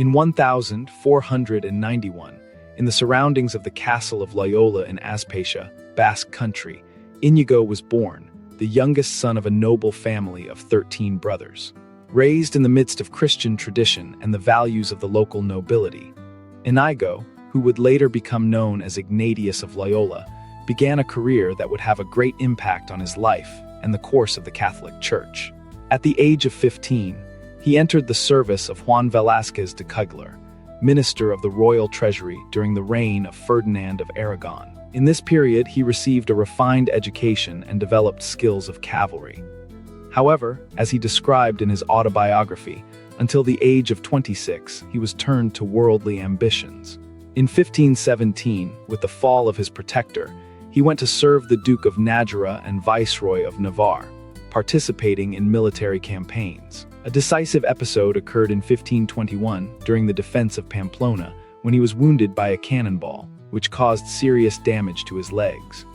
In 1491, in the surroundings of the castle of Loyola in Azpeitia, Basque Country, Inigo was born, the youngest son of a noble family of 13 brothers. Raised in the midst of Christian tradition and the values of the local nobility, Inigo, who would later become known as Ignatius of Loyola, began a career that would have a great impact on his life and the course of the Catholic Church. At the age of 15, he entered the service of Juan Velázquez de Cugler, minister of the royal treasury during the reign of Ferdinand of Aragon. In this period, he received a refined education and developed skills of cavalry. However, as he described in his autobiography, until the age of 26, he was turned to worldly ambitions. In 1517, with the fall of his protector, he went to serve the Duke of Nájera and Viceroy of Navarre, participating in military campaigns. A decisive episode occurred in 1521 during the defense of Pamplona when he was wounded by a cannonball, which caused serious damage to his legs.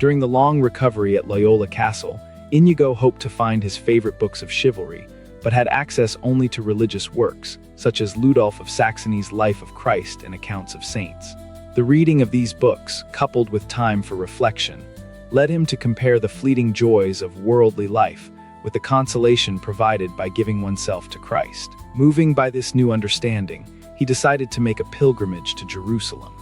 During the long recovery at Loyola Castle, Inigo hoped to find his favorite books of chivalry, but had access only to religious works, such as Ludolf of Saxony's Life of Christ and accounts of saints. The reading of these books, coupled with time for reflection, led him to compare the fleeting joys of worldly life with the consolation provided by giving oneself to Christ. Moving by this new understanding, he decided to make a pilgrimage to Jerusalem.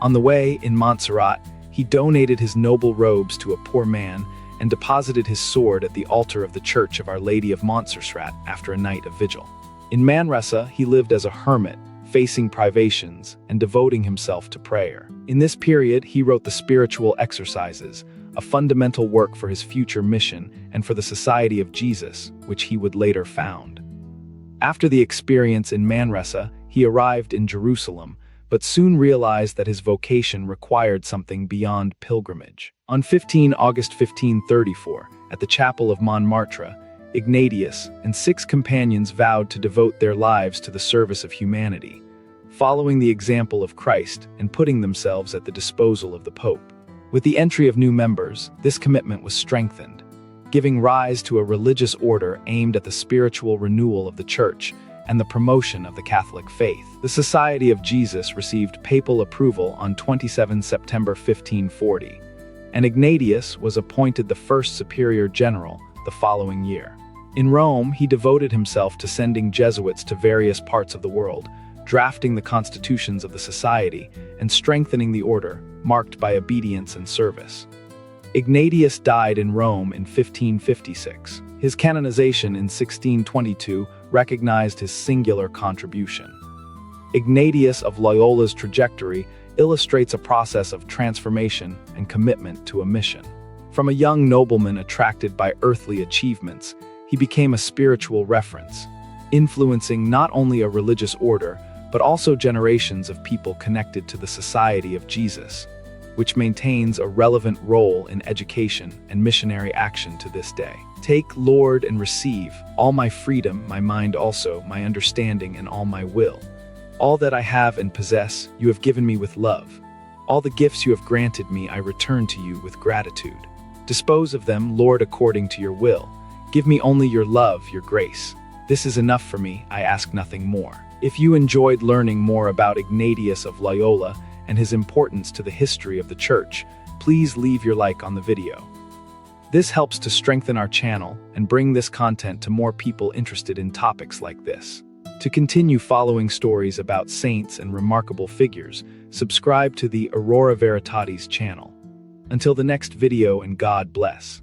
On the way, in Montserrat, he donated his noble robes to a poor man and deposited his sword at the altar of the Church of Our Lady of Montserrat after a night of vigil. In Manresa, he lived as a hermit, facing privations and devoting himself to prayer. In this period, he wrote the Spiritual Exercises, a fundamental work for his future mission and for the Society of Jesus, which he would later found. After the experience in Manresa, he arrived in Jerusalem, but soon realized that his vocation required something beyond pilgrimage. On 15 August 1534, at the chapel of Montmartre, Ignatius and 6 companions vowed to devote their lives to the service of humanity, following the example of Christ and putting themselves at the disposal of the Pope. With the entry of new members, this commitment was strengthened, giving rise to a religious order aimed at the spiritual renewal of the Church and the promotion of the Catholic faith. The Society of Jesus received papal approval on 27 September 1540, and Ignatius was appointed the first superior general the following year. In Rome, he devoted himself to sending Jesuits to various parts of the world, drafting the constitutions of the society and strengthening the order, marked by obedience and service. Ignatius died in Rome in 1556. His canonization in 1622 recognized his singular contribution. Ignatius of Loyola's trajectory illustrates a process of transformation and commitment to a mission. From a young nobleman attracted by earthly achievements, he became a spiritual reference, influencing not only a religious order, but also generations of people connected to the Society of Jesus, which maintains a relevant role in education and missionary action to this day. Take, Lord, and receive all my freedom, my mind also, my understanding, and all my will. All that I have and possess, you have given me with love. All the gifts you have granted me, I return to you with gratitude. Dispose of them, Lord, according to your will. Give me only your love, your grace. This is enough for me, I ask nothing more. If you enjoyed learning more about Ignatius of Loyola and his importance to the history of the Church, please leave your like on the video. This helps to strengthen our channel and bring this content to more people interested in topics like this. To continue following stories about saints and remarkable figures, subscribe to the Aurora Veritatis channel. Until the next video, and God bless.